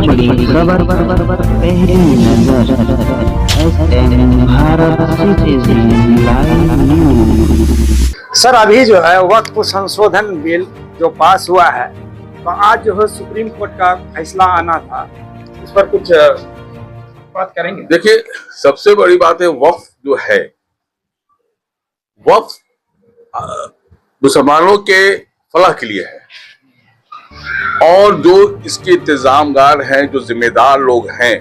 बड़ी बड़ी खबर पहली नजर Bharat citizen live news. Sir, अभी जो है वक्फ संशोधन बिल जो पास हुआ है, तो आज जो है सुप्रीम कोर्ट का फैसला आना था, इस पर कुछ बात करेंगे। देखिए, सबसे बड़ी बात है वक्फ जो है, वक्फ मुसलमानों के फलाह के लिए है और जो इसके इंतजामगार हैं, जो जिम्मेदार लोग हैं,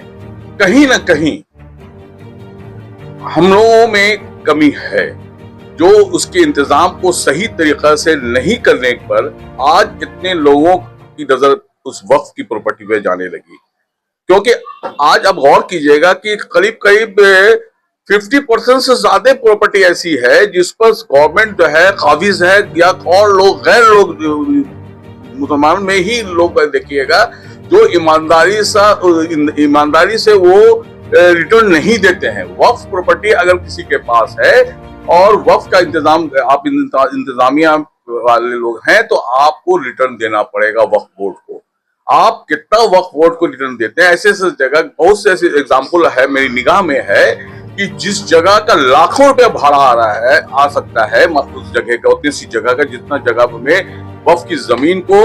कहीं ना कहीं हम लोगों में कमी है जो उसके इंतजाम को सही तरीका से नहीं करने पर आज इतने लोगों की नजर उस वक्फ की प्रॉपर्टी पे जाने लगी। क्योंकि आज अब गौर कीजिएगा कि करीब करीब 50% से ज्यादा प्रॉपर्टी ऐसी है जिस पर गवर्नमेंट जो है काबिज है, या और लोग गैर लोग मुसलमान में ही लोग देखिएगा जो ईमानदारी से वो रिटर्न नहीं देते हैं। वक्फ प्रॉपर्टी अगर किसी के पास है और वक्फ का इंतजाम आप इंतजामिया वाले लोग हैं तो आपको रिटर्न देना पड़ेगा वक्फ बोर्ड को। आप कितना वक्फ बोर्ड को रिटर्न देते हैं, ऐसे ऐसे जगह बहुत से ऐसे एग्जाम्पल है मेरी निगाह में है कि जिस जगह का लाखों रुपया भाड़ा आ रहा है, आ सकता है उस जगह का, उतनी सी जगह का जितना जगह में वक्फ की जमीन को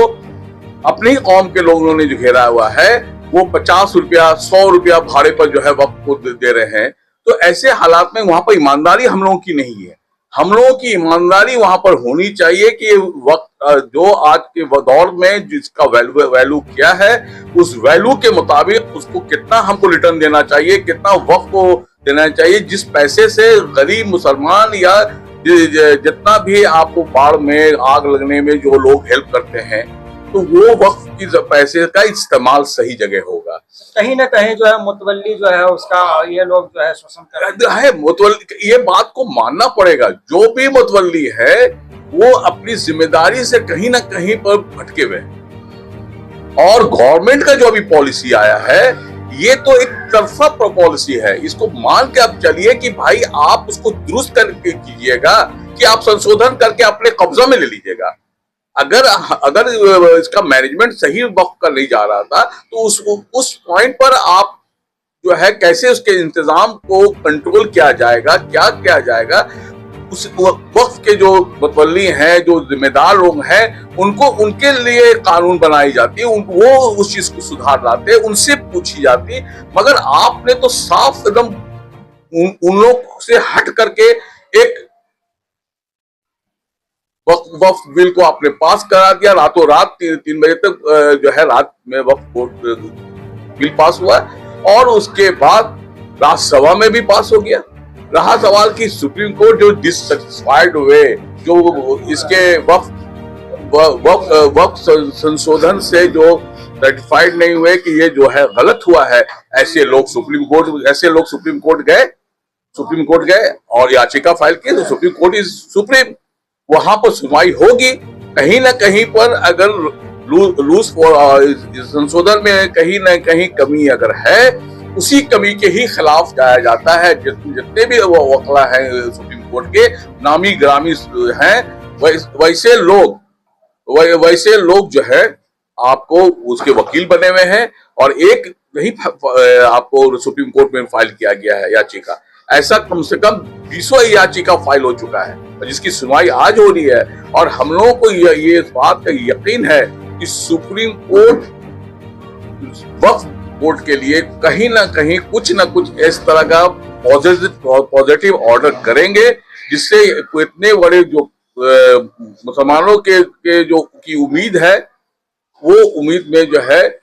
अपनी कौम के लोगों ने जो घेरा हुआ है वो 50 रुपया 100 रुपया भाड़े पर जो है वक्फ को दे रहे हैं। तो ऐसे हालात में वहां पर ईमानदारी हम लोगों की नहीं है। हम लोगों की ईमानदारी वहां पर होनी चाहिए कि वक्त जो आज के दौर में जिसका वैल्यू क्या है, उस वैल्यू के मुताबिक उसको कितना हमको रिटर्न देना चाहिए, कितना वक्फ को देना चाहिए, जिस पैसे से गरीब मुसलमान या जितना भी आपको बाढ़ में आग लगने में जो लोग हेल्प करते हैं, तो वो वक्फ की पैसे का इस्तेमाल सही जगह होगा। कहीं ना कहीं जो है मुतवल्ली जो है उसका ये लोग जो है शोषण कर रहे हैं। मुतवल्ली, ये बात को मानना पड़ेगा। जो भी मुतवल्ली है वो अपनी जिम्मेदारी से कहीं ना कहीं पर भटके हुए हैं। और गवर्नमेंट का जो अभी पॉलिसी आया है ये तो एक तरफा पॉलिसी है। इसको मान के आप चलिए कि भाई आप उसको दुरुस्त करके कीजिएगा कि आप संशोधन करके अपने कब्जा में ले लीजिएगा। अगर इसका मैनेजमेंट सही वक्त का नहीं जा रहा था तो उस पॉइंट पर आप जो है कैसे उसके इंतजाम को कंट्रोल किया जाएगा, क्या किया जाएगा, उस वक्त के जो मुतवल्ली हैं, जो जिम्मेदार लोग हैं, उनको उनके लिए कानून बनाई जाती है, वो उस चीज को सुधार लाते, उनसे पूछी जाती। मगर आपने तो साफ एकदम उन लोग से हट करके एक वक्फ बिल को आपने पास करा दिया। रातों रात 3 बजे तक जो है रात में वक्फ बिल पास हुआ और उसके बाद राज्यसभा में भी पास हो गया। रहा सवाल की सुप्रीम कोर्ट जो डिससेटिस्फाइड हुए, जो इसके वक्फ संशोधन से जो सर्टिफाइड नहीं हुए कि ये जो है गलत हुआ है, ऐसे लोग सुप्रीम कोर्ट गए और याचिका फाइल की। तो सुप्रीम कोर्ट इज सुप्रीम, वहां पर सुनवाई होगी। कहीं ना कहीं पर अगर संशोधन में कहीं ना कहीं कमी अगर है, उसी कमी के ही खिलाफ जाया जाता है। जितने भी वकला हैं सुप्रीम कोर्ट के नामी ग्रामी हैं, वैसे लोग जो है आपको उसके वकील बने हुए हैं और एक नहीं आपको सुप्रीम कोर्ट में फाइल किया गया है याचिका। ऐसा कम से कम 20 याचिका फाइल हो चुका है जिसकी सुनवाई आज हो रही है। और हम लोगों को ये इस बात का यकीन है कि सुप्रीम कोर्ट वक्फ बोर्ड के लिए कहीं ना कहीं कुछ ना कुछ इस तरह का पॉजिटिव ऑर्डर करेंगे, जिससे इतने बड़े जो मुसलमानों के जो की उम्मीद है, वो उम्मीद में जो है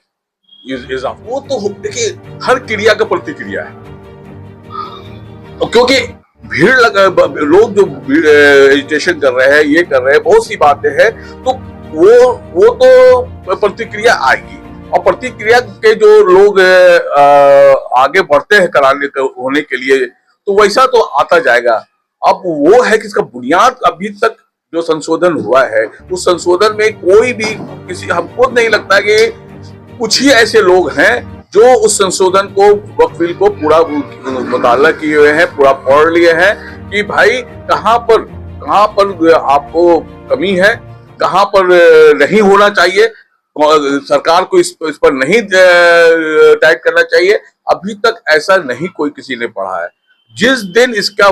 वो तो देखिए हर क्रिया का प्रतिक्रिया है। क्योंकि भीड़ लोग जो एजिटेशन कर रहे हैं, ये कर रहे हैं, बहुत सी बातें हैं, तो वो तो प्रतिक्रिया आएगी। और प्रतिक्रिया के जो लोग आगे बढ़ते हैं कराने होने के लिए, तो वैसा तो आता जाएगा। अब वो है कि इसका बुनियाद अभी तक जो संशोधन हुआ है, उस संशोधन में कोई भी हमको नहीं लगता कि कुछ ही ऐसे लोग हैं जो उस संशोधन को, वक्फ बिल को पूरा मुताला किए हुए हैं, पूरा पढ़ लिए हैं कि भाई कहाँ पर आपको कमी है, कहाँ पर नहीं होना चाहिए। सरकार को इस पर नहीं टाइट करना चाहिए। अभी तक ऐसा नहीं कोई किसी ने पढ़ा है। जिस दिन इसका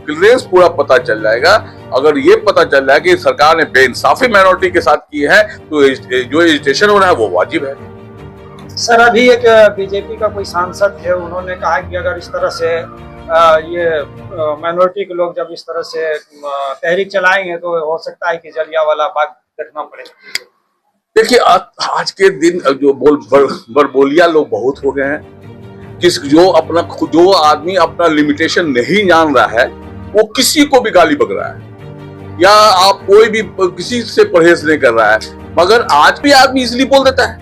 क्लियरेंस पूरा पता चल जाएगा, अगर ये पता चल जाए कि सरकार ने बेइंसाफी माइनॉरिटी के साथ की है, तो जो एजिटेशन हो रहा है वो वाजिब है। सर, अभी एक बीजेपी का कोई सांसद थे, उन्होंने कहा कि अगर इस तरह से ये माइनॉरिटी के लोग जब इस तरह से तहरीक चलाएंगे तो हो सकता है कि जलियांवाला बाग देखना पड़े। देखिए, आज के दिन जो बड़बोलिया लोग बहुत हो गए हैं। जो आदमी अपना लिमिटेशन नहीं जान रहा है, वो किसी को भी गाली बक रहा है, या आप कोई भी किसी से परहेज नहीं कर रहा है, मगर आज भी आदमी इसलिए बोल देता है।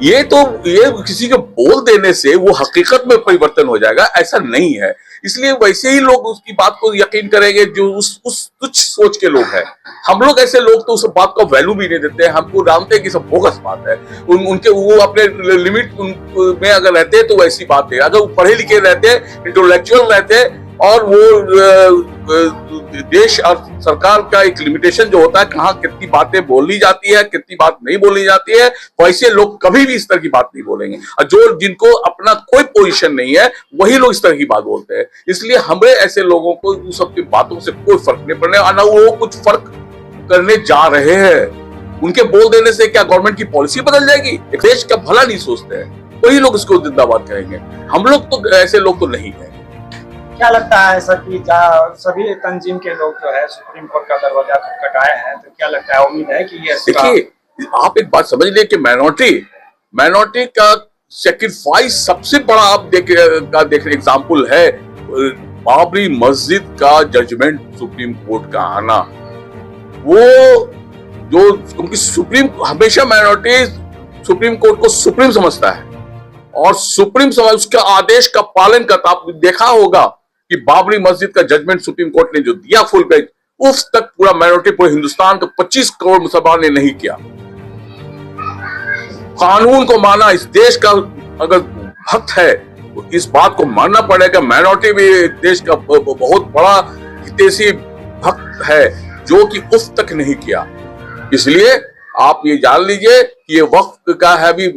ये किसी के बोल देने से वो हकीकत में परिवर्तन हो जाएगा, ऐसा नहीं है। इसलिए वैसे ही लोग उसकी बात को यकीन करेंगे जो उस तुच्छ सोच के लोग हैं। हम लोग ऐसे लोग तो उस बात का वैल्यू भी नहीं देते हैं। हमको जानते हैं कि सब बोगस बात है। उनके वो अपने लिमिट में अगर रहते हैं तो वैसी बात है। अगर वो पढ़े लिखे रहते हैं, इंटेलेक्चुअल रहते हैं, और वो देश और सरकार का एक लिमिटेशन जो होता है, कहाँ कितनी बातें बोली जाती है, कितनी बात नहीं बोली जाती है, वैसे लोग कभी भी इस तरह की बात नहीं बोलेंगे। और जिनको अपना कोई पोजीशन नहीं है, वही लोग इस तरह की बात बोलते हैं। इसलिए हमें ऐसे लोगों को उन सबकी बातों से कोई फर्क नहीं पड़ने, और ना वो कुछ फर्क करने जा रहे हैं। उनके बोल देने से क्या गवर्नमेंट की पॉलिसी बदल जाएगी? एक देश का भला नहीं सोचते हैं, वही लोग इसको जिंदाबाद करेंगे। हम लोग तो ऐसे लोग तो नहीं है। क्या लगता है सर कि सभी तंजीम के लोग जो है सुप्रीम कोर्ट का दरवाजा खटखटाए हैं, तो क्या लगता है, उम्मीद है कि ये देखिए, आप एक बात समझ लीजिए कि माइनॉरिटी का सेक्रीफाइस सबसे बड़ा आप देख एग्जाम्पल है बाबरी मस्जिद का जजमेंट सुप्रीम कोर्ट का आना। वो जो क्योंकि हमेशा माइनॉरिटी सुप्रीम कोर्ट को सुप्रीम समझता है, और सुप्रीम समझ उसका आदेश का पालन करता। आप देखा होगा कि बाबरी मस्जिद का जजमेंट सुप्रीम कोर्ट ने जो दिया फुल बेंच, उस तक पूरा माइनॉरिटी पूरे हिंदुस्तान का 25 करोड़ मुसलमान ने नहीं किया। कानून को माना, इस देश का अगर भक्त है तो इस बात को मानना पड़ेगा। माइनॉरिटी भी देश का बहुत बड़ा हितैषी भक्त है, जो कि उस तक नहीं किया। इसलिए आप ये जान लीजिए कि ये वक्त का है अभी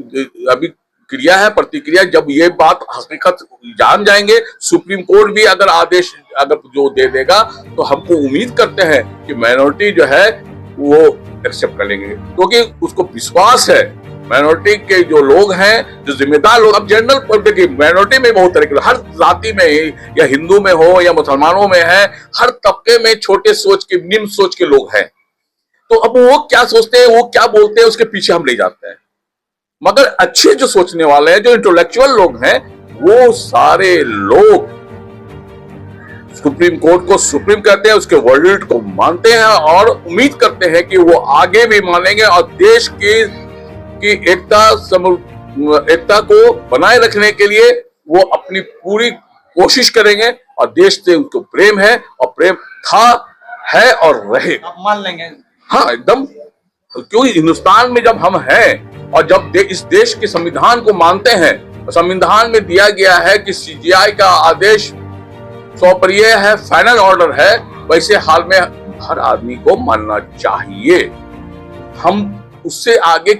क्रिया है, प्रतिक्रिया। जब ये बात हकीकत जान जाएंगे, सुप्रीम कोर्ट भी अगर आदेश जो दे देगा, तो हमको उम्मीद करते हैं कि माइनॉरिटी जो है वो एक्सेप्ट कर लेंगे, क्योंकि उसको विश्वास है। माइनॉरिटी के जो लोग हैं, जो जिम्मेदार लोग, अब जनरल पब्लिक, माइनॉरिटी में बहुत तरह के, हर जाति में, या हिंदू में हो या मुसलमानों में है, हर तबके में छोटे सोच के, निम्न सोच के लोग हैं। तो अब वो क्या सोचते हैं, वो क्या बोलते हैं, उसके पीछे हम नहीं जाते हैं। मगर अच्छे जो सोचने वाले हैं, जो इंटेलेक्चुअल लोग हैं, वो सारे लोग सुप्रीम कोर्ट को सुप्रीम कहते हैं, उसके वर्डिक्ट को मानते हैं, और उम्मीद करते हैं कि वो आगे भी मानेंगे, और देश की एकता को बनाए रखने के लिए वो अपनी पूरी कोशिश करेंगे। और देश से उनको प्रेम है, और प्रेम था, है और रहे। आप मान लेंगे? हाँ, एकदम। क्योंकि हिंदुस्तान में जब हम हैं, और जब इस देश के संविधान को मानते हैं, संविधान में दिया गया है कि सीजीआई का आदेश सौप्रिय है, फाइनल ऑर्डर है, वैसे हाल में हर आदमी को मानना चाहिए। हम उससे आगे,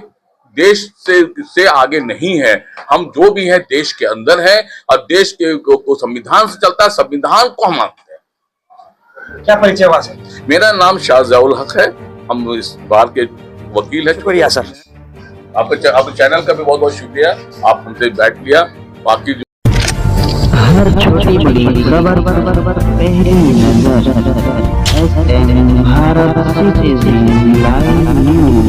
देश से आगे नहीं है। हम जो भी हैं देश के अंदर है, और देश के को संविधान से चलता है, संविधान को हम मानते हैं। क्या परिचय हुआ सर? मेरा नाम शाहजौल हक है, हम इस बार के वकील है। शुक्रिया सर। आपके चैनल का भी बहुत बहुत शुक्रिया, आप हमसे बैठ लिया। बाकी हर छोटी बड़ी खबर पहली नजर, भारत सिटीजन लाइव न्यूज।